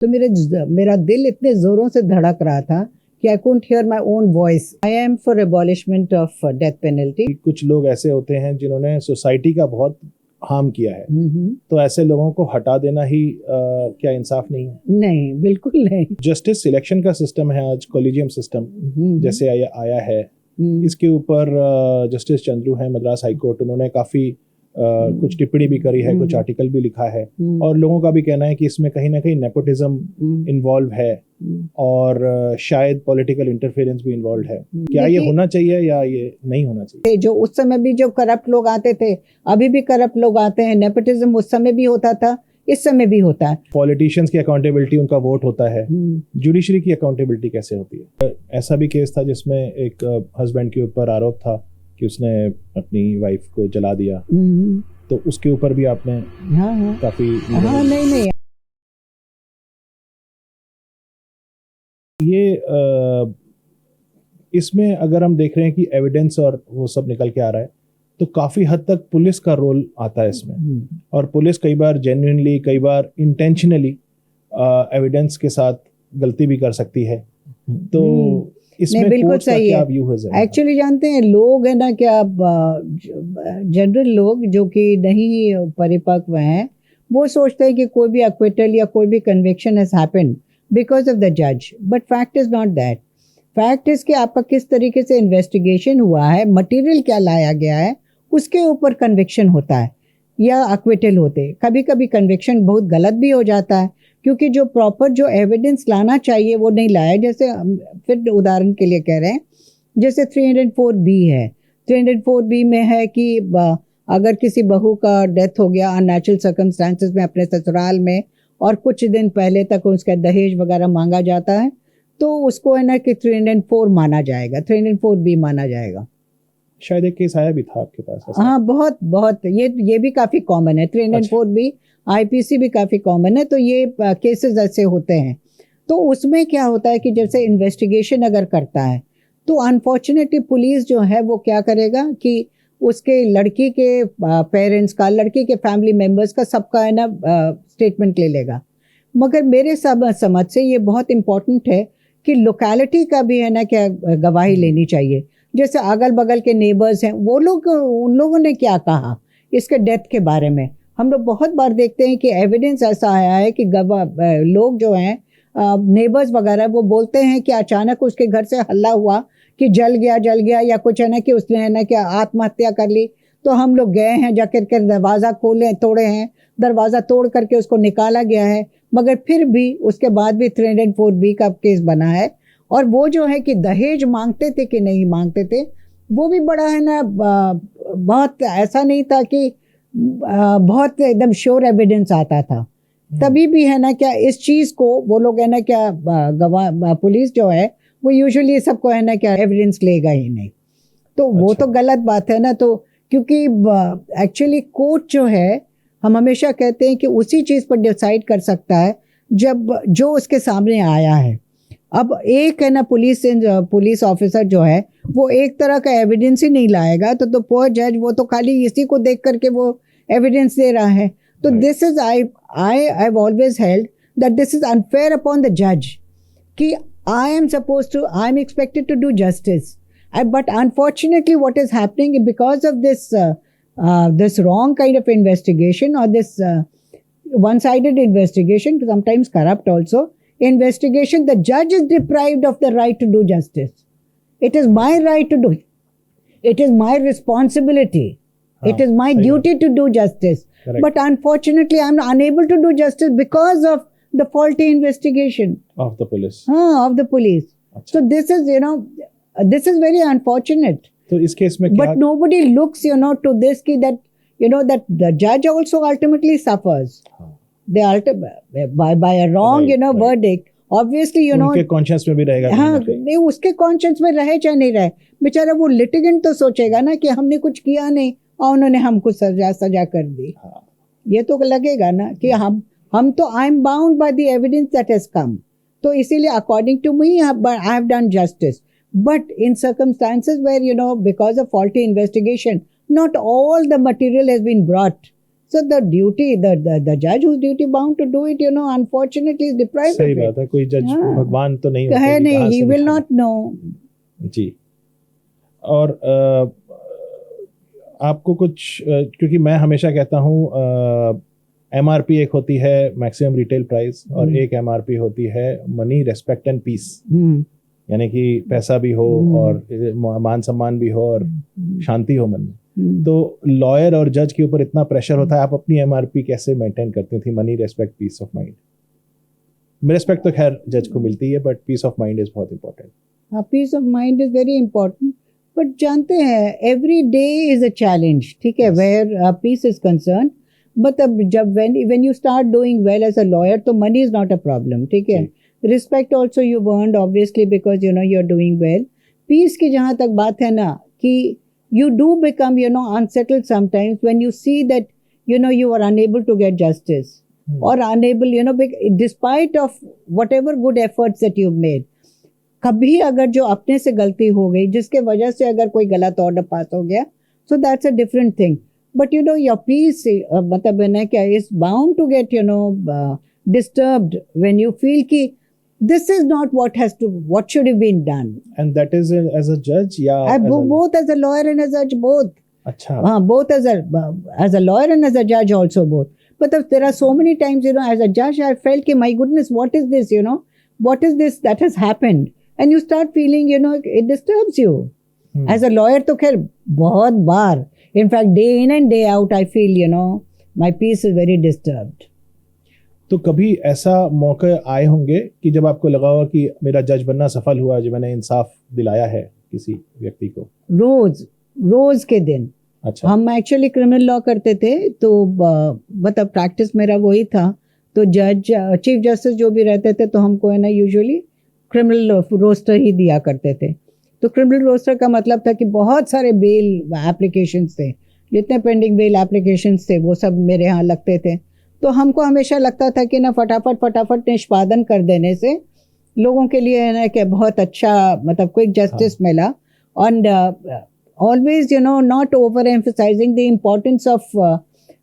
तो मेरा दिल इतने जोरों से धड़क रहा था कि I couldn't hear my own voice. I am for abolishment of death penalty. कुछ लोग ऐसे होते हैं जिन्होंने सोसाइटी का बहुत हार्म किया है, तो ऐसे लोगों को हटा देना ही क्या इंसाफ नहीं है? नहीं, बिल्कुल नहीं। जस्टिस सिलेक्शन का सिस्टम है आज, कॉलेजियम सिस्टम जैसे आया है, इसके ऊपर जस्टिस चंद्रू हैं मद्रास हाई कोर्ट, उन्होंने काफी कुछ टिप्पणी भी करी है, कुछ आर्टिकल भी लिखा है, और लोगों का भी कहना है कि इसमें कहीं ना कहीं नेपोटिज्म इन्वॉल्व है और शायद पॉलिटिकल इंटरफेरेंस भी इन्वॉल्व है। क्या ये होना चाहिए या ये नहीं होना चाहिए? जो उस समय भी जो करप्ट लोग आते थे, अभी भी करप्ट लोग आते हैं। नेपोटिज्म उस समय भी होता था, इस समय भी होता है। पॉलिटिशियंस की अकाउंटेबिलिटी, उनका वोट होता है, जुडिशरी की अकाउंटेबिलिटी कैसे होती है? ऐसा भी केस था जिसमें एक हस्बैंड के ऊपर आरोप था कि उसने अपनी वाइफ को जला दिया, तो उसके ऊपर भी आपने काफी नहीं ये इसमें अगर हम देख रहे हैं कि एविडेंस और वो सब निकल के आ रहा है, तो काफी हद तक पुलिस का रोल आता है इसमें, और पुलिस कई बार जेन्युइनली, कई बार इंटेंशनली एविडेंस के साथ गलती भी कर सकती है। तो इसमें बिल्कुल सही है। एक्चुअली जानते हैं लोग है ना, क्या जनरल लोग जो कि नहीं परिपक्व हैं, वो सोचते हैं कि कोई भी एक्विटल या कोई भी conviction has happened because of the जज, but fact is not that. Fact is कि आपका किस तरीके से इन्वेस्टिगेशन हुआ है, मटेरियल क्या लाया गया है, उसके ऊपर कन्विक्शन होता है या एक्विटल होते। कभी कभी कन्विक्शन बहुत गलत भी हो जाता है, क्योंकि जो प्रॉपर जो एविडेंस लाना चाहिए वो नहीं लाया। जैसे फिर उदाहरण के लिए कह रहे हैं, जैसे 304B है। 304B में है कि अगर किसी बहू का डेथ हो गया अननेचुरल सर्कमस्टांसेस में अपने ससुराल में, और कुछ दिन पहले तक उसका दहेज वगैरह मांगा जाता है, तो उसको है ना कि 304 माना जाएगा, 304B माना जाएगा। शायद एक केस आया भी था आपके पास ऐसा? हाँ, बहुत ये भी काफी कॉमन है। 304B IPC भी काफी कॉमन है। तो ये केसेस ऐसे होते हैं। तो उसमें क्या होता है कि जैसे इन्वेस्टिगेशन अगर करता है, तो अनफॉर्चुनेटली पुलिस जो है वो क्या करेगा कि उसके लड़की के पेरेंट्स का, लड़की के फैमिली मेंबर्स का, सबका है ना स्टेटमेंट ले लेगा। मगर मेरे समझ से ये बहुत इम्पोर्टेंट है कि लोकेलिटी का भी है ना क्या गवाही लेनी चाहिए। जैसे अगल बगल के नेबर्स हैं, वो लोग, उन लोगों ने क्या कहा इसके डेथ के बारे में। हम लोग बहुत बार देखते हैं कि एविडेंस ऐसा आया है कि लोग जो हैं नेबर्स वगैरह, वो बोलते हैं कि अचानक उसके घर से हल्ला हुआ कि जल गया या कुछ है ना कि उसने है ना क्या आत्महत्या कर ली। तो हम लोग गए हैं, जाकर के दरवाज़ा तोड़े हैं, दरवाज़ा तोड़ करके उसको निकाला गया है। मगर फिर भी उसके बाद भी 304B का केस बना है। और वो जो है कि दहेज मांगते थे कि नहीं मांगते थे, वो भी बड़ा है ना, बहुत ऐसा नहीं था कि बहुत एकदम श्योर एविडेंस आता था। तभी भी है ना क्या इस चीज़ को वो लोग है ना क्या गवाह, पुलिस जो है वो यूजुअली सबको है ना क्या एविडेंस लेगा ही नहीं। तो वो तो गलत बात है ना। तो क्योंकि एक्चुअली कोर्ट जो है, हम हमेशा कहते हैं कि उसी चीज़ पर डिसाइड कर सकता है जब जो उसके सामने आया है। अब एक है ना पुलिस ऑफिसर जो है वो एक तरह का एविडेंस ही नहीं लाएगा, तो पोअर जज वो तो खाली इसी को देख करके वो एविडेंस दे रहा है। तो this is I have always held that this is unfair upon the जज कि I am expected to do justice, but unfortunately what is happening because of this wrong kind of investigation, or this one-sided investigation, sometimes corrupt also investigation, the judge is deprived of the right to do justice. It is my right to do it. It is my responsibility. It is my duty to do justice. Correct. But unfortunately, I am unable to do justice because of the faulty investigation of the police. Of the police. Achha. So this is, this is very unfortunate. तो इस case में क्या? But nobody looks, to this ki that, that the judge also ultimately suffers. By a wrong, verdict. Obviously, उनके conscious में भी रहेगा। हाँ, नहीं, उसके कॉन्शियस में रहे चाहे नहीं रहे, बेचारा वो लिटिगेंट तो सोचेगा ना कि हमने कुछ किया नहीं और उन्होंने हमको सजा कर दी। ये तो लगेगा ना कि हम तो I am bound by the evidence that has come. तो इसीलिए according to me I have done justice. But in circumstances where, because of faulty investigation, not all the material has been brought. So the duty, the judge who's duty bound to do it, unfortunately is deprived सही of it. बात है, कोई जज हाँ। भगवान तो नहीं होते है कि नहीं, कहाँ he से will निकाले। not know. जी। और आपको कुछ क्योंकि मैं हमेशा कहता हूँ MRP एक होती है मैक्सिमम रिटेल प्राइस, और एक MRP होती है मनी, रेस्पेक्ट एंड पीस, यानी कि पैसा भी हो और मान सम्मान भी हो और शांति हो मन में। तो लॉयर और जज के ऊपर इतना प्रेशर होता है, आप अपनी MRP कैसे मेंटेन करती थी? Money, respect, peace of mind. Respect तो खैर जज को मिलती है, but peace of mind is बहुत important. Peace of mind is very important, but जानते हैं every day is a challenge, ठीक है, where peace is concern. But अब जब when you start doing well as a lawyer, तो money is not a problem, ठीक है। Respect also you've earned obviously because you're doing well. Peace की जहाँ तक बात है ना, कि you do become unsettled sometimes when you see that you are unable to get justice or unable despite of whatever good efforts that you've made. कभी अगर जो अपने से गलती हो गई जिसके वजह से अगर कोई गलत ऑर्डर पास हो गया, so that's a different thing. But your peace मतलब है ना क्या, is bound to get disturbed when you feel कि this is not what should have been done. And that is as a judge या both as a lawyer and as a judge, both. अच्छा। हाँ, both as a lawyer and as a judge also, both. But there are so many times as a judge I felt कि my goodness, what is this, what is this that has happened, and you start feeling it disturbs you. As a lawyer तो खैर बहुत बार, in fact day in and day out I feel my peace is very disturbed. तो कभी ऐसा मौके आए होंगे कि जब आपको लगा होगा कि मेरा जज बनना सफल हुआ, जो मैंने इंसाफ दिलाया है किसी व्यक्ति को? रोज के दिन। अच्छा। हम एक्चुअली क्रिमिनल लॉ करते थे, तो मतलब प्रैक्टिस मेरा वही था। तो जज, चीफ जस्टिस जो भी रहते थे, तो हमको है ना यूजुअली क्रिमिनल रोस्टर ही दिया करते थे। तो क्रिमिनल रोस्टर का मतलब था कि बहुत सारे बेल एप्लीकेशंस थे, जितने पेंडिंग बेल एप्लीकेशंस थे वो सब मेरे यहाँ लगते थे। तो हमको हमेशा लगता था कि ना फटाफट निष्पादन कर देने से लोगों के लिए है ना कि बहुत अच्छा मतलब क्विक जस्टिस मिला। And always not over emphasising the importance of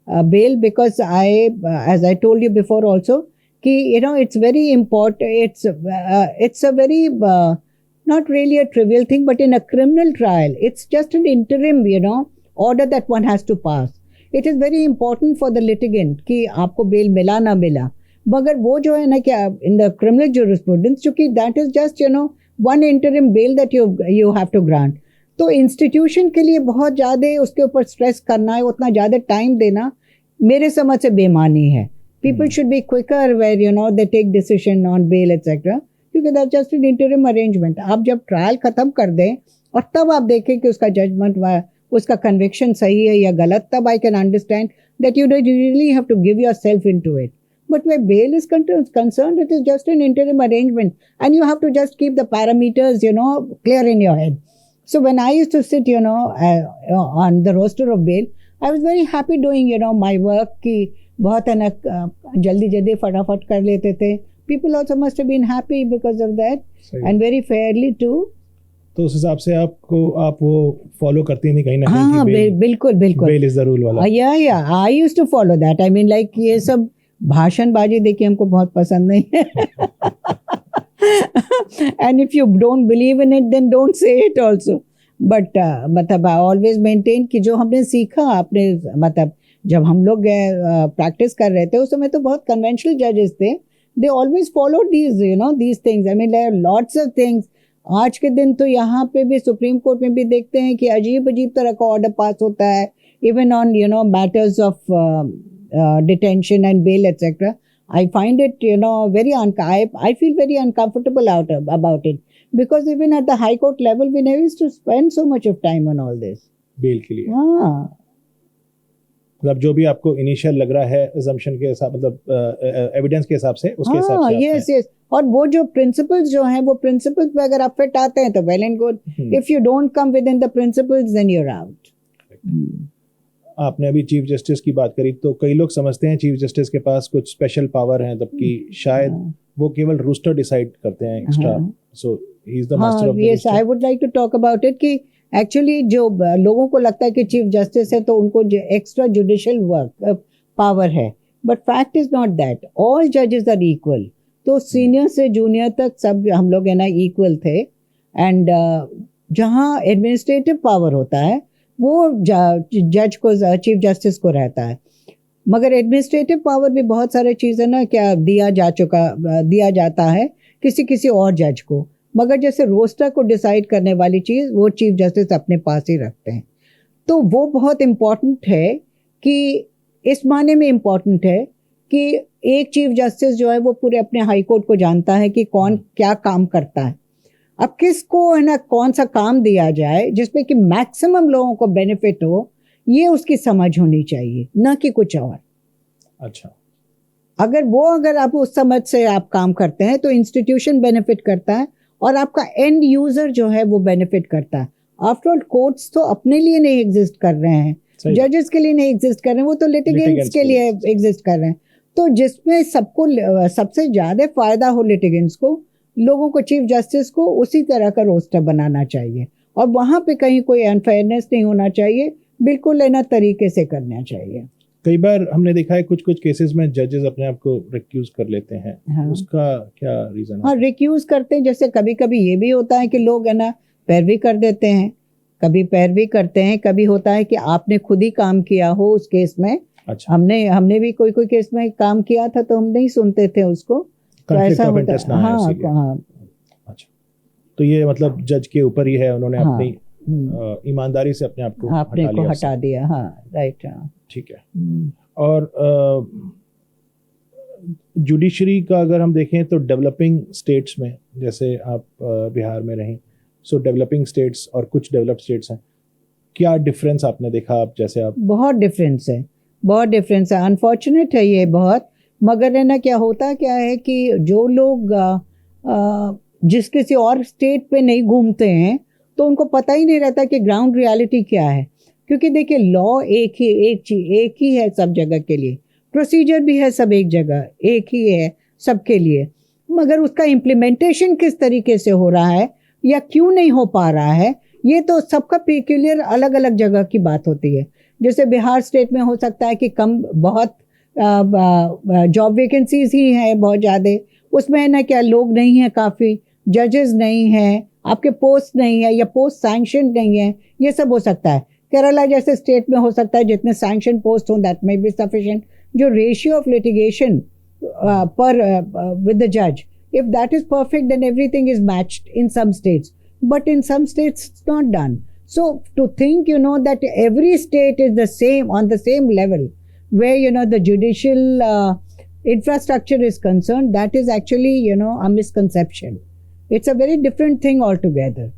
bail, because as I told you before also, कि it's very important, it's a very not really a trivial thing, but in a criminal trial it's just an interim order that one has to pass. It is very important for the litigant कि आपको bail मिला ना मिला, मगर वो जो है ना क्या in the criminal jurisprudence, क्योंकि that is just one interim bail that you have to grant. तो इंस्टीट्यूशन के लिए बहुत ज़्यादा उसके ऊपर स्ट्रेस करना है, उतना ज़्यादा टाइम देना मेरे समझ से बेमानी है. People should be quicker where they take decision on bail etc. क्योंकि that's just an interim arrangement. आप जब ट्रायल ख़त्म कर दें और तब आप देखें कि उसका जजमेंट उसका कन्विक्शन सही है या गलत, तब I can understand that you really have to give yourself into it. But where bail is concerned, it is just an interim arrangement and you have to just keep the parameters clear in your head. So when I used to sit on the roster of bail, I was very happy doing my work कि बहुत है ना जल्दी फटाफट कर लेते थे. People also must have been happy because of that and very fairly too. तो उस हिसाब से आप वो फॉलो करती नहीं कहीं ना कहीं? हाँ बिल्कुल bail is the rule वाला. Yeah, I used to follow that. I mean like ये सब भाषणबाजी देखिए हमको बहुत पसंद नहीं है. And if you don't believe in it, then don't say it also. But मतलब I always maintain कि जो हमने सीखा आपने मतलब जब हम लोग प्रैक्टिस कर रहे थे उस समय तो बहुत कन्वेंशनल जजेस थे. They always followed these things. I mean there are lots of things. आज के दिन तो यहाँ पे भी सुप्रीम कोर्ट में भी देखते हैं कि अजीब तरह का ऑर्डर पास होता है, even on matters of detention and bail etc. I find it very I feel very uncomfortable about it, because even at the high court level we never used to spend so much of time on all this. bail के लिए हाँ मतलब जो भी आपको initial लग रहा है assumption के हिसाब मतलब एविडेंस के हिसाब से उसके हिसाब से yes. और वो जो प्रिंसिपल्स जो हैं वो प्रिंसिपल्स पे अगर आप फिट आते हैं तो well and good. If you don't come within the principles then you are out. आपने अभी चीफ जस्टिस की बात करी, तो कई लोग समझते हैं चीफ जस्टिस के पास कुछ स्पेशल पावर हैं, जबकि शायद वो केवल रूस्टर डिसाइड करते हैं extra. So he is the master of the yes, I would like to talk about it कि एक्चुअली जो लोगों को लगता है कि चीफ जस्टिस है तो उनको एक्स्ट्रा जुडिशियल वर्क पावर है, but fact is not that, all जजेस आर इक्वल। तो सीनियर से जूनियर तक सब हम लोग है ना इक्वल थे। एंड जहाँ एडमिनिस्ट्रेटिव पावर होता है वो जज को, चीफ जस्टिस को रहता है। मगर एडमिनिस्ट्रेटिव पावर भी बहुत सारे चीज़ें ना क्या दिया जाता है किसी किसी और जज को, मगर जैसे रोस्टर को डिसाइड करने वाली चीज़ वो चीफ जस्टिस अपने पास ही रखते हैं। तो वो बहुत इम्पॉर्टेंट है कि इस माने में इम्पॉर्टेंट है कि एक चीफ जस्टिस जो है वो पूरे अपने हाई कोर्ट को जानता है कि कौन क्या काम करता है। अब किसको है ना कौन सा काम दिया जाए जिसमें कि मैक्सिमम लोगों को बेनिफिट हो, ये उसकी समझ होनी चाहिए, ना कि कुछ और। अच्छा, अगर आप उस समझ से आप काम करते हैं तो इंस्टीट्यूशन बेनिफिट करता है और आपका एंड यूजर जो है वो बेनिफिट करता है। आफ्टर ऑल कोर्ट्स तो अपने लिए नहीं एग्जिस्ट कर रहे हैं, जजेस के लिए नहीं एग्जिस्ट कर रहे हैं, वो तो लिटिगेंट्स के लिए एग्जिस्ट कर रहे हैं। तो जिसमें सबको सबसे ज्यादा फायदा हो लिटिगेंट्स को, लोगों को, चीफ जस्टिस को उसी तरह का रोस्टर बनाना चाहिए और वहां पे कहीं कोई अनफेयरनेस नहीं होना चाहिए, बिल्कुल लेना तरीके से करना चाहिए। कई बार हमने देखा है कुछ कुछ केसेस में जजेस अपने आप को रिक्यूज कर लेते हैं। हाँ। उसका क्या रीजन है? हाँ, रिक्यूज करते हैं। जैसे कभी कभी ये भी होता है कि लोग है ना पैरवी कर देते हैं, कभी पैरवी करते हैं, कभी होता है कि आपने खुद ही काम किया हो उस केस में। अच्छा। हमने भी कोई केस में काम किया था तो हम नहीं सुनते थे उसको, तो ऐसा होता है। हाँ, हाँ। अच्छा, तो ये मतलब जज के ऊपर ही है, उन्होंने अपनी ईमानदारी से अपने आप को हटा दिया। हाँ, राइट। हाँ, ठीक है। और जुडिशरी का अगर हम देखें तो डेवलपिंग स्टेट्स में, जैसे आप बिहार में रहीं, सो डेवलपिंग स्टेट्स और कुछ डेवलप्ड स्टेट्स हैं, क्या डिफरेंस आपने देखा? आप जैसे आप बहुत डिफरेंस है, बहुत डिफरेंस है। अनफॉर्चुनेट है ये बहुत, मगर है ना क्या होता क्या है कि जो लोग जिस किसी और स्टेट पे नहीं घूमते हैं तो उनको पता ही नहीं रहता कि ग्राउंड रियलिटी क्या है। क्योंकि देखिए लॉ एक ही है सब जगह के लिए, प्रोसीजर भी है सब एक जगह एक ही है सबके लिए, मगर उसका इम्प्लीमेंटेशन किस तरीके से हो रहा है या क्यों नहीं हो पा रहा है, ये तो सबका पेक्यूलियर अलग अलग जगह की बात होती है। जैसे बिहार स्टेट में हो सकता है कि बहुत जॉब वैकेंसीज ही है बहुत ज़्यादा, उसमें है ना क्या लोग नहीं है, काफ़ी जजेस नहीं हैं, आपके पोस्ट नहीं है या पोस्ट सैंक्शन नहीं है, ये सब हो सकता है। केरला जैसे स्टेट में हो सकता है जितने सैंक्शन पोस्ट हों दैट मे बी सफिशिएंट। जो रेशियो ऑफ लिटिगेशन पर विद द जज, if that is perfect then everything is matched in some states, but in some states it's not done. So to think that every state is the same on the same level where the judicial infrastructure is concerned, that is actually a misconception. It's a very different thing altogether.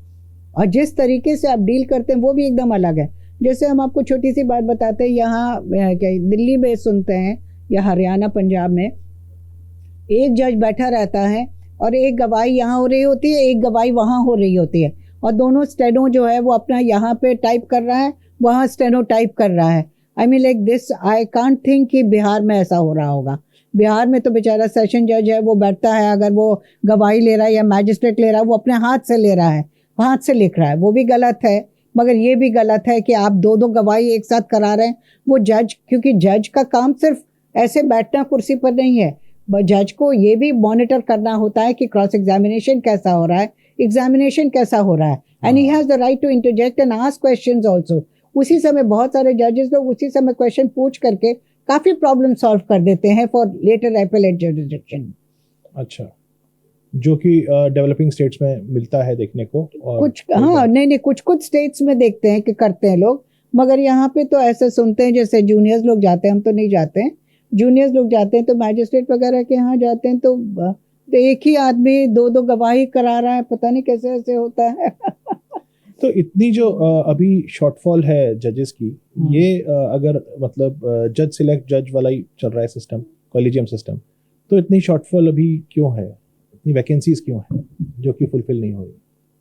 और जिस तरीके से आप deal करते हैं वो भी एकदम अलग है। जैसे हम आपको छोटी सी बात बताते हैं, यहाँ दिल्ली में सुनते हैं या हरियाणा पंजाब में एक जज बैठा रहता है और एक गवाही यहाँ हो रही होती है, एक गवाही वहाँ हो रही होती है, और दोनों स्टेनो जो है वो अपना यहाँ पे टाइप कर रहा है, वहाँ स्टेनो टाइप कर रहा है। I mean like this, I can't think कि बिहार में ऐसा हो रहा होगा। बिहार में तो बेचारा सेशन जज है, वो बैठता है, अगर वो गवाही ले रहा है या मैजिस्ट्रेट ले रहा है वो अपने हाथ से ले रहा है, हाथ से लिख रहा है, वो भी गलत है। मगर ये भी गलत है कि आप दो गवाही एक साथ करा रहे हैं। वो जज, क्योंकि जज का काम सिर्फ ऐसे बैठना कुर्सी पर नहीं है, जज को ये भी मॉनिटर करना होता है कि क्रॉस एग्जामिनेशन कैसा हो रहा है, एग्जामिनेशन कैसा हो रहा है, and he has the right to interject and ask questions also. उसी समय बहुत सारे जजेस लोग उसी समय क्वेश्चन पूछ करके काफी प्रॉब्लम सॉल्व कर देते हैं फॉर लेटर एपेलेट जुरिसडिक्शन। अच्छा, जो कि डेवलपिंग स्टेट्स में मिलता है देखने को। और कुछ नहीं, कुछ स्टेट्स में देखते हैं कि करते हैं लोग, मगर यहाँ पे तो ऐसे सुनते हैं जैसे जूनियर्स लोग जाते हैं, हम तो नहीं जाते हैं, जूनियर्स लोग जाते हैं तो मैजिस्ट्रेट वगैरह के यहाँ जाते हैं तो एक ही आदमी दो गवाही करा रहा है, पता नहीं कैसे ऐसे होता है। तो इतनी जो अभी शॉर्टफॉल है जजेस की, ये अगर मतलब जज सिलेक्ट जज वाला ही चल रहा है सिस्टम, कॉलेजियम सिस्टम, तो इतनी शॉर्टफॉल अभी क्यों है, इतनी वैकेंसीज क्यों है जो कि फुलफिल नहीं हो रही?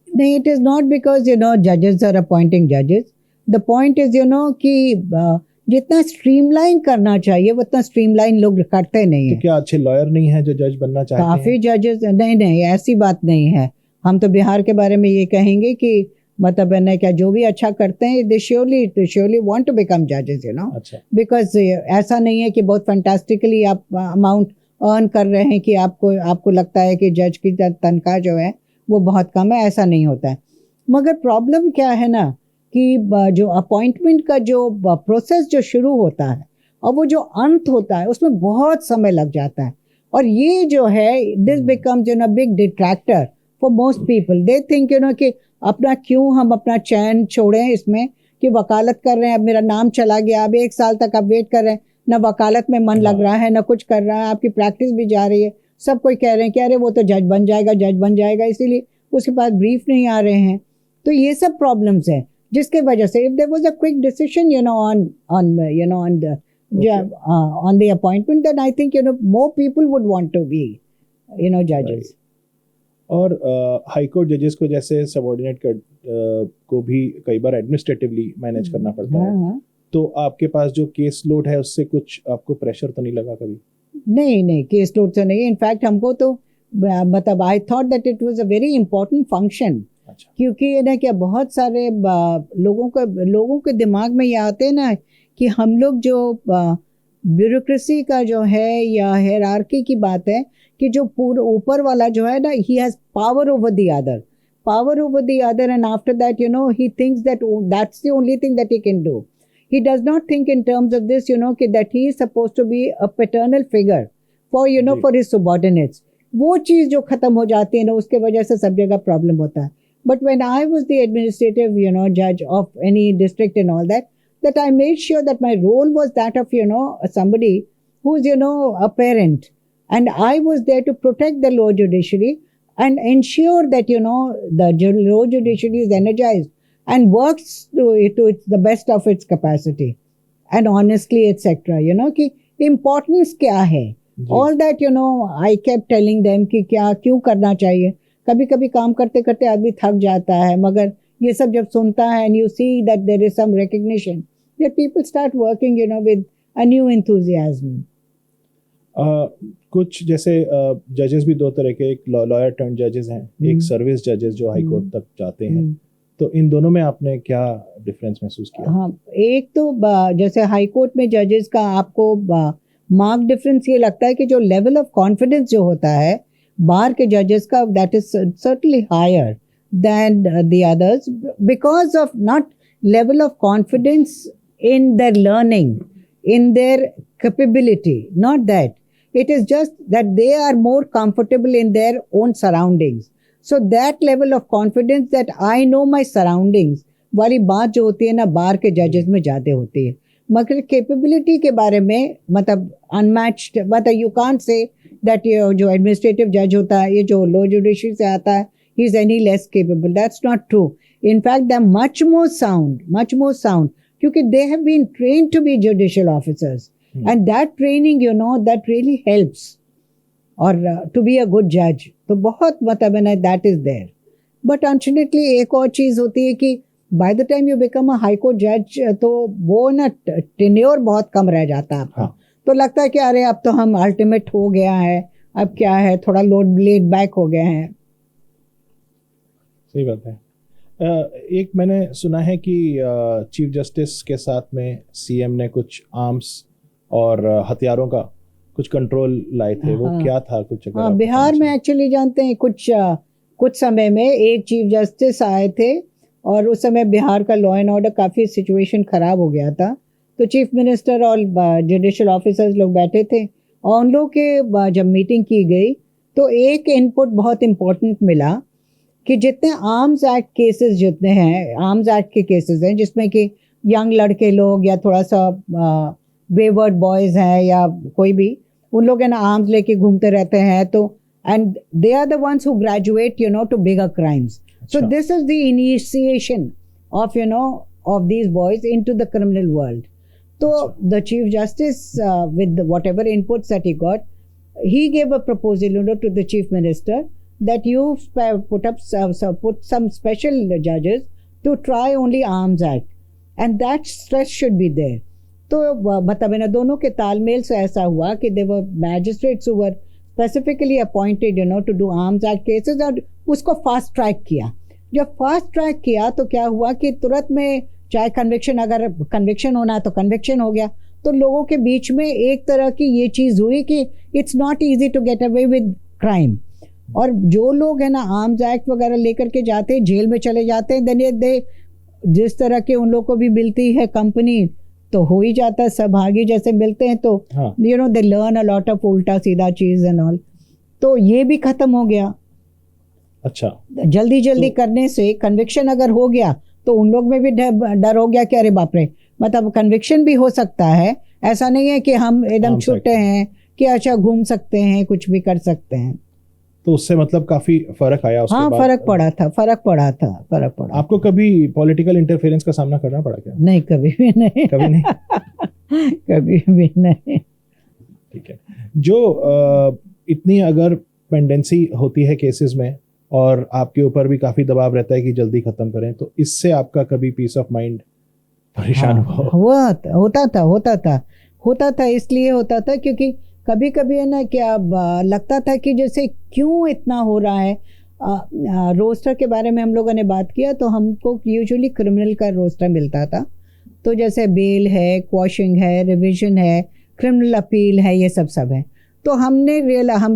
नहीं, इट इज नॉट बिकॉज जजेस आर अपॉइंटिंग जजेस। द पॉइंट इज कि जितना स्ट्रीमलाइन करना चाहिए उतना स्ट्रीमलाइन लोग करते नहीं है। तो क्या अच्छे लॉयर नहीं है जो जज बनना चाहते हैं? काफी जजेस, नहीं ऐसी बात नहीं है। हम तो बिहार के बारे में ये कहेंगे कि मतलब है ना क्या जो भी अच्छा करते हैं दे श्योरली वांट टू बिकम जजेस, यू नो, अच्छा, बिकॉज ऐसा नहीं है कि बहुत फैंटास्टिकली आप अमाउंट अर्न कर रहे हैं कि आपको लगता है कि जज की तनख्वाह जो है वो बहुत कम है, ऐसा नहीं होता है। मगर प्रॉब्लम क्या है ना कि जो अपॉइंटमेंट का जो प्रोसेस जो शुरू होता है और वो जो अंत होता है उसमें बहुत समय लग जाता है, और ये जो है this becomes you know big detractor for most people. They think you know कि अपना क्यों हम अपना चैन छोड़ें इसमें कि वकालत कर रहे हैं, अब मेरा नाम चला गया, अब 1 साल तक आप वेट कर रहे हैं, ना वकालत में मन लग रहा है ना कुछ कर रहा है, आपकी प्रैक्टिस भी जा रही है, सब कोई कह रहे हैं कि अरे वो तो जज बन जाएगा, इसीलिए उसके पास ब्रीफ नहीं आ रहे हैं। तो ये सब प्रॉब्लम्स हैं जिसके वजह से if there was a quick decision you know on the appointment, then I think you know more people would want to be you know judges. और हाई कोर्ट जजेस को जैसे सबऑर्डिनेट को भी कई बार एडमिनिस्ट्रेटिवली मैनेज करना पड़ता है, तो आपके पास जो केस लोड है उससे कुछ आपको प्रेशर तो नहीं लगा कभी? नहीं, केस लोड तो नहीं। इनफैक्ट हमको तो मतलब I thought that it was a very important function, क्योंकि ये ना क्या बहुत सारे लोगों के दिमाग में ये आते हैं ना कि हम लोग जो ब्यूरोक्रेसी का जो है या हायरार्की की बात है कि जो पूरा ऊपर वाला जो है ना he has power over the other and after that you know he thinks that that's the only thing that he can do. He does not think in terms of this, you know, that he is supposed to be a paternal figure for, you know, for his subordinates. वो चीज़ जो खत्म हो जाती है ना उसके वजह से सब जगह प्रॉब्लम होता है। But when I was the administrative, you know, judge of any district and all that I made sure that my role was that of, you know, somebody who's, you know, a parent. And I was there to protect the law judiciary and ensure that, you know, the law judiciary is energized and works to the best of its capacity and honestly etc. You know कि importance क्या है, all that you know I kept telling them कि क्या क्यों करना चाहिए। कभी कभी काम करते करते आदमी थक जाता है, मगर ये सब जब सुनता है and you see that there is some recognition that people start working you know with a new enthusiasm. कुछ जैसे जजेस भी दो तरह के, एक लॉयर टर्न जजेस हैं, एक सर्विस जजेस जो हाई कोर्ट तक जाते हैं, तो इन दोनों में आपने क्या डिफरेंस महसूस किया? हाँ, एक तो जैसे हाई कोर्ट में जजेस का आपको मार्क डिफरेंस ये लगता है कि जो लेवल ऑफ कॉन्फिडेंस जो होता है बार के जजेस का that is certainly higher than the others because of not level of confidence in their learning, in their capability, not that. It is just that they are more comfortable in their own surroundings. So that level of confidence that I know my surroundings वाली बात जो होती है ना बार के जजेस में ज़्यादा होती है, मगर कैपेबिलिटी के बारे में मतलब अनमैच्ड, मतलब यू कांट से दैट जो एडमिनिस्ट्रेटिव जज होता है, ये जो लॉ जुडिशरी से आता है, he is any less capable. That's not true. In fact they are much more sound क्योंकि they have been trained to be judicial officers and that training you know that really helps or to be a good judge। तो बहुत मतलब है ना that is there। but unfortunately एक और चीज़ होती है कि by the time you become a high court judge तो वो ना tenure बहुत कम रह जाता है आपका। तो लगता है कि अरे अब तो हम अल्टीमेट हो गया है, अब क्या है, थोड़ा लोड लेड बैक हो गए हैं। सही बात है। एक मैंने सुना है कि चीफ जस्टिस के साथ में सीएम ने कुछ आर्म्स और हथियारों का कुछ कंट्रोल लाए थे, वो क्या था कुछ? हाँ, बिहार में एक्चुअली जानते हैं कुछ समय में एक चीफ जस्टिस आए थे और उस समय बिहार का लॉ एंड ऑर्डर काफ़ी सिचुएशन ख़राब हो गया था। तो चीफ मिनिस्टर और जुडिशल ऑफिसर्स लोग बैठे थे और उन लोग के जब मीटिंग की गई तो एक इनपुट बहुत इम्पोर्टेंट मिला कि जितने आर्म्स एक्ट केसेस जितने हैं, आर्म्स एक्ट के केसेस हैं जिसमें कि यंग लड़के लोग या थोड़ा सा वेवर्ड बॉयज़ हैं या कोई भी, उन लोग है ना आर्म्स लेके घूमते रहते हैं, तो and they are the ones who graduate you know to bigger crimes. So this is the initiation of you know of these boys into the criminal world. तो the chief justice with whatever inputs that he got, he gave a proposal you know to the chief minister that you put some special judges to try only arms act and that stress should be there। तो मतलब इन दोनों के तालमेल से ऐसा हुआ कि they were magistrates who were specifically appointed you know to do arms act cases और उसको फास्ट ट्रैक किया। जब फास्ट ट्रैक किया तो क्या हुआ कि तुरंत में चाहे कन्विक्शन, अगर कन्विक्शन होना है तो कन्विक्शन हो गया। तो लोगों के बीच में एक तरह की ये चीज़ हुई कि it's not easy to get away with crime. और जो लोग है ना आर्म्स एक्ट वगैरह लेकर के जाते हैं, जेल में चले जाते हैं, देन दे जिस तरह के उन लोग को भी मिलती है कंपनी, तो हो ही जाता है, सहभागी जैसे मिलते हैं तो you know they learn a lot of उल्टा सीधा चीज एंड ऑल। तो ये भी खत्म हो गया। अच्छा, जल्दी जल्दी करने से कन्विक्शन अगर हो गया तो उन लोग में भी डर हो गया कि अरे बाप रे, मतलब कन्विक्शन भी हो सकता है, ऐसा नहीं है कि हम एकदम छुट्टे हैं कि अच्छा घूम सकते हैं, कुछ भी कर सकते हैं। तो उससे मतलब काफी फर्क आया उसके हाँ, बाद? फर्क पड़ा। आपको कभी पॉलिटिकल इंटरफेरेंस का सामना करना पड़ा क्या? नहीं, कभी भी नहीं। कभी नहीं? कभी भी नहीं। ठीक है। जो इतनी अगर पेंडेंसी होती है केसेस में और आपके ऊपर भी काफी दबाव रहता है कि जल्दी खत्म करें, तो इससे आपका कभी पीस ऑफ माइंड परेशान होता था। इसलिए होता था क्योंकि कभी कभी है ना क्या लगता था कि जैसे क्यों इतना हो रहा है। रोस्टर के बारे में हम लोगों ने बात किया तो हमको यूजुअली क्रिमिनल का रोस्टर मिलता था। तो जैसे बेल है, क्वॉशिंग है, रिवीजन है, क्रिमिनल अपील है, ये सब है। तो हम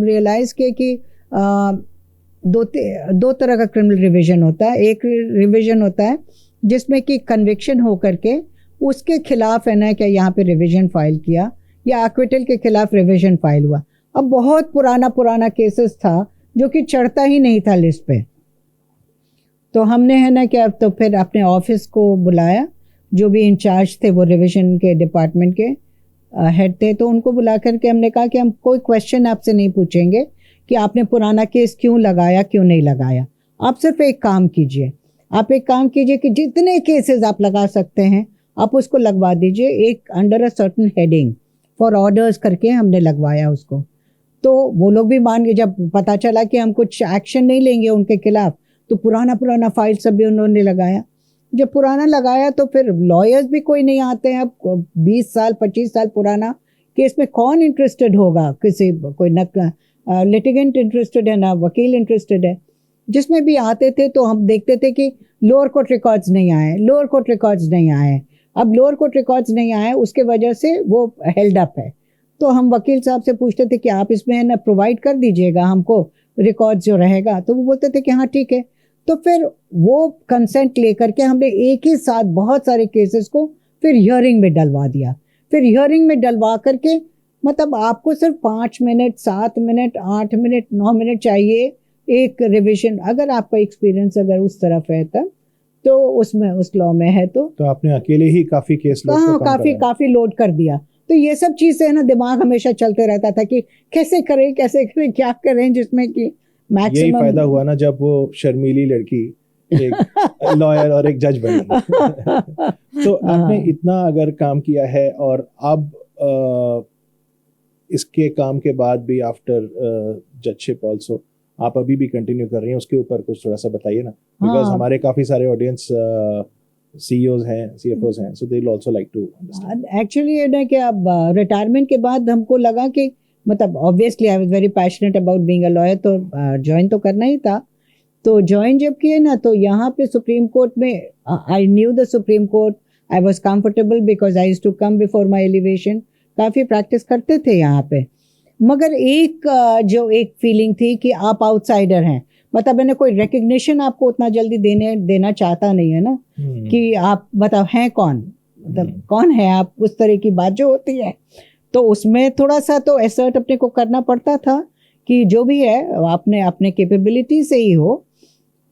रियलाइज़ किए कि दो तरह का क्रिमिनल रिवीजन होता है। एक रिवीजन होता है जिसमें कि कन्विक्शन हो करके उसके खिलाफ है ना क्या यहाँ पे रिवीजन फाइल किया या एक्विटल के खिलाफ रिवीजन फाइल हुआ। अब बहुत पुराना केसेस था जो कि चढ़ता ही नहीं था लिस्ट पे। तो हमने है ना क्या तो फिर अपने ऑफिस को बुलाया, जो भी इंचार्ज थे वो रिवीजन के डिपार्टमेंट के हेड थे, तो उनको बुला करके हमने कहा कि हम कोई क्वेश्चन आपसे नहीं पूछेंगे कि आपने पुराना केस क्यों लगाया, क्यों नहीं लगाया। आप सिर्फ एक काम कीजिए, कि जितने केसेस आप लगा सकते हैं आप उसको लगवा दीजिए, एक under a certain heading for orders करके हमने लगवाया उसको। तो वो लोग भी मान गए। जब पता चला कि हम कुछ एक्शन नहीं लेंगे उनके खिलाफ, तो पुराना फाइल सब भी उन्होंने लगाया। जब पुराना लगाया तो फिर लॉयर्स भी कोई नहीं आते हैं। अब 20 साल 25 साल पुराना केस में कौन इंटरेस्टेड होगा, कोई न लिटिगेंट इंटरेस्टेड है ना वकील इंटरेस्टेड है। जिसमें भी आते थे तो हम देखते थे कि लोअर कोर्ट रिकॉर्ड्स नहीं आए। अब लोअर कोर्ट रिकॉर्ड्स नहीं आए, उसके वजह से वो हेल्ड अप है। तो हम वकील साहब से पूछते थे कि आप इसमें है ना प्रोवाइड कर दीजिएगा हमको रिकॉर्ड्स जो रहेगा। तो वो बोलते थे कि हाँ ठीक है। तो फिर वो कंसेंट लेकर के हमने एक ही साथ बहुत सारे केसेस को फिर हियरिंग में डलवा दिया। फिर हियरिंग में डलवा करके मतलब आपको सिर्फ 5 मिनट, 7 मिनट, 8 मिनट, 9 मिनट चाहिए एक रिवीजन। अगर आपका एक्सपीरियंस अगर उस तरफ है तब तो उसमें उस लॉ में है तो आपने अकेले ही काफी केस काफी लोड कर दिया। तो ये सब चीजें ना दिमाग हमेशा चलते रहता था कि कैसे करें क्या करें, जिसमें कि मैक्सिमम। यही फायदा हुआ ना जब वो शर्मीली लड़की एक लॉयर और एक जज बनी। तो आपने इतना अगर काम किया है और अब इसके काम के बाद भी आफ्टर जजशिप ऑल्सो आप अभी भी कंटिन्यू कर रही हैं, उसके ऊपर कुछ थोड़ा सा बताइए ना। बिकॉज हमारे काफी सारे ऑडियंस CEOs हैं, CFOs हैं, so they'll also like to understand. Actually ये ना कि अब रिटायरमेंट के बाद हमको लगा कि मतलब obviously I was very passionate about being a lawyer, तो ज्वाइन तो करना ही था। तो ज्वाइन जब किए ना तो यहाँ पे सुप्रीम कोर्ट में I knew the supreme court, I was comfortable because I used to come before my elevation. काफ़ी प्रैक्टिस करते थे यहाँ पे। मगर जो एक फीलिंग थी कि आप आउटसाइडर हैं, मतलब मैंने कोई रिकग्निशन आपको उतना जल्दी देना चाहता नहीं है ना कि आप बताओ हैं कौन, मतलब कौन है आप, उस तरह की बात जो होती है। तो उसमें थोड़ा सा तो एसर्ट अपने को करना पड़ता था कि जो भी है आपने अपने कैपेबिलिटी से ही हो।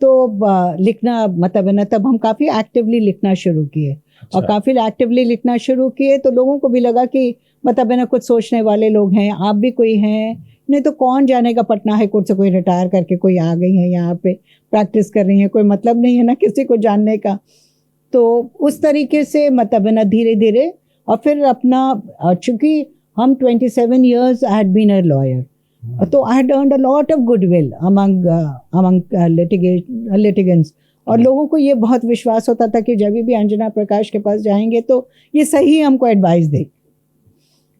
तो लिखना मतलब है ना, तब हम काफ़ी एक्टिवली लिखना शुरू किए। और काफ़ी एक्टिवली लिखना शुरू किए तो लोगों को भी लगा कि मतलब है ना कुछ सोचने वाले लोग हैं, आप भी कोई हैं। नहीं तो कौन जानेगा, पटना हाई कोर्ट से कोई रिटायर करके कोई आ गई है यहाँ पे प्रैक्टिस कर रही है, कोई मतलब नहीं है ना किसी को जानने का। तो उस तरीके से मतलब है ना धीरे धीरे। और फिर अपना चूंकि हम 27 years I had been a lawyer, तो I had earned a lot of goodwill among litigants। और लोगों को ये बहुत विश्वास होता था कि जब भी अंजना प्रकाश के पास जाएंगे तो ये सही हमको एडवाइस देगी,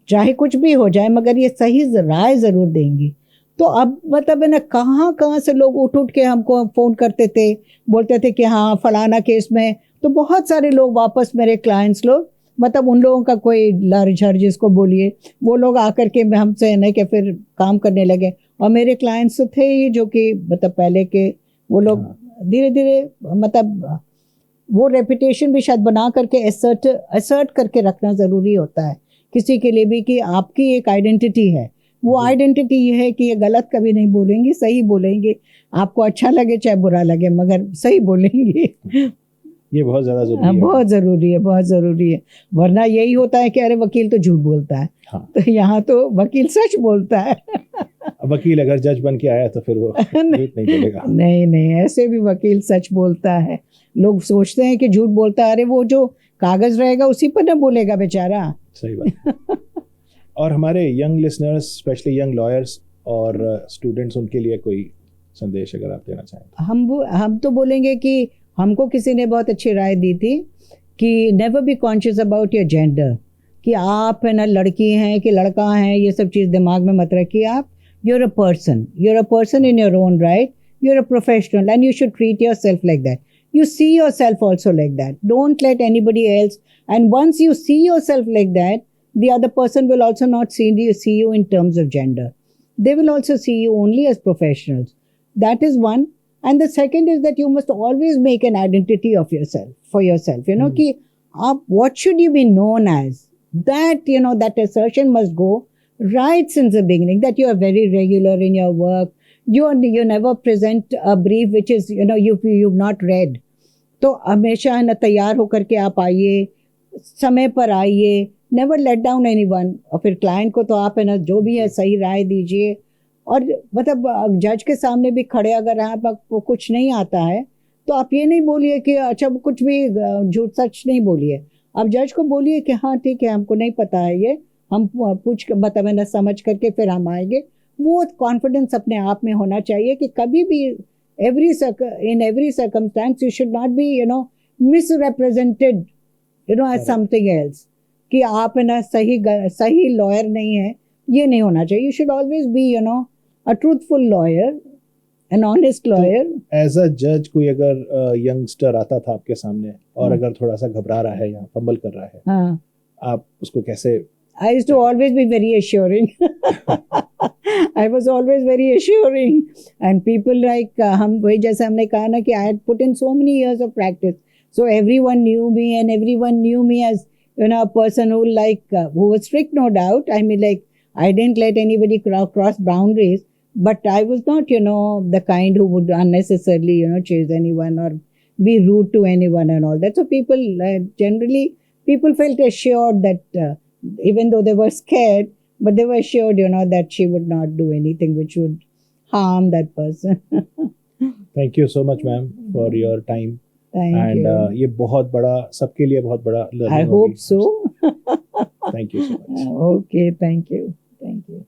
चाहे कुछ भी हो जाए मगर ये सही राय ज़रूर देंगी। तो अब मतलब है ना, कहाँ कहाँ से लोग उठ उठ के हमको फोन करते थे, बोलते थे कि हाँ फलाना केस में। तो बहुत सारे लोग वापस, मेरे क्लाइंट्स लोग, मतलब उन लोगों का कोई लर झर जिसको बोलिए, वो लोग आकर के हमसे है ना कि फिर काम करने लगे। और मेरे क्लाइंट्स तो थे ही जो कि मतलब पहले के, वो लोग धीरे धीरे मतलब वो रेपुटेशन भी शायद बना करके असर्ट करके रखना ज़रूरी होता है किसी के लिए भी, कि आपकी एक आइडेंटिटी है। वो आइडेंटिटी ये है कि ये गलत कभी नहीं बोलेंगे, सही बोलेंगे, आपको अच्छा लगे चाहे बुरा लगे, मगर सही बोलेंगे। ये बहुत ज्यादा जरूरी है। बहुत ज़रूरी है, बहुत ज़रूरी है। वरना यही होता है कि अरे वकील तो झूठ बोलता है। हाँ। तो यहाँ तो वकील सच बोलता है। वकील अगर जज बन के आया तो फिर वो झूठ नहीं बोलेगा। नहीं नहीं, ऐसे भी वकील सच बोलता है। लोग सोचते हैं कि झूठ बोलता है, अरे वो जो कागज रहेगा उसी पर ना बोलेगा बेचारा। सही बात। और हमारे young listeners, specially young lawyers और स्टूडेंट्स, उनके लिए कोई संदेश अगर आप देना चाहें। हम तो बोलेंगे कि हमको किसी ने बहुत अच्छी राय दी थी कि never be conscious about your gender, कि आप है ना लड़की हैं कि लड़का हैं, ये सब चीज़ दिमाग में मत रखिए। आप you're a person in your own right, you're a professional and you should treat yourself like that. You see yourself also like that. Don't let anybody else, and once you see yourself like that, the other person will also not see you in terms of gender. They will also see you only as professionals. That is one. And the second is that you must always make an identity of yourself, for yourself. You know, ki, what should you be known as? That, you know, that assertion must go right since the beginning, that you are very regular in your work. You never present a brief which is, you know, you've not read. तो हमेशा है ना तैयार होकर के आप आइए, समय पर आइए, नेवर लेट डाउन एनीवन। और फिर क्लाइंट को तो आप है ना जो भी है सही राय दीजिए। और मतलब जज के सामने भी खड़े अगर आपको कुछ नहीं आता है तो आप ये नहीं बोलिए कि अच्छा कुछ भी झूठ सच नहीं बोलिए। आप जज को बोलिए कि हाँ ठीक है, हमको नहीं पता है, ये हम पूछ मतलब है ना समझ करके फिर हम आएंगे। वो कॉन्फिडेंस अपने आप में होना चाहिए कि कभी भी in every circumstance you should not be, you know, misrepresented, you know, as something else, कि आप है ना सही लॉयर नहीं है, ये नहीं होना चाहिए। You should always be, you know, a truthful lawyer, an honest lawyer. As a जज कोई अगर यंगस्टर आता था आपके सामने और अगर थोड़ा सा घबरा रहा है या फंबल कर रहा है, हाँ, आप उसको कैसे? I used to always be very assuring. I was always very assuring, and people like हम वही जैसे हमने कहा ना कि I had put in so many years of practice, so everyone knew me and everyone knew me as, you know, a person who who was strict, no doubt. I mean, like, I didn't let anybody cross boundaries, but I was not, you know, the kind who would unnecessarily, you know, chase anyone or be rude to anyone and all that. So people generally people felt assured that. Even though they were scared, but they were assured, you know, that she would not do anything which would harm that person. Thank you so much, ma'am, for your time. Thank you. ये बहुत बड़ा, सबके लिए बहुत बड़ा learning I होगी। hope so. Thank you so much. Okay, thank you.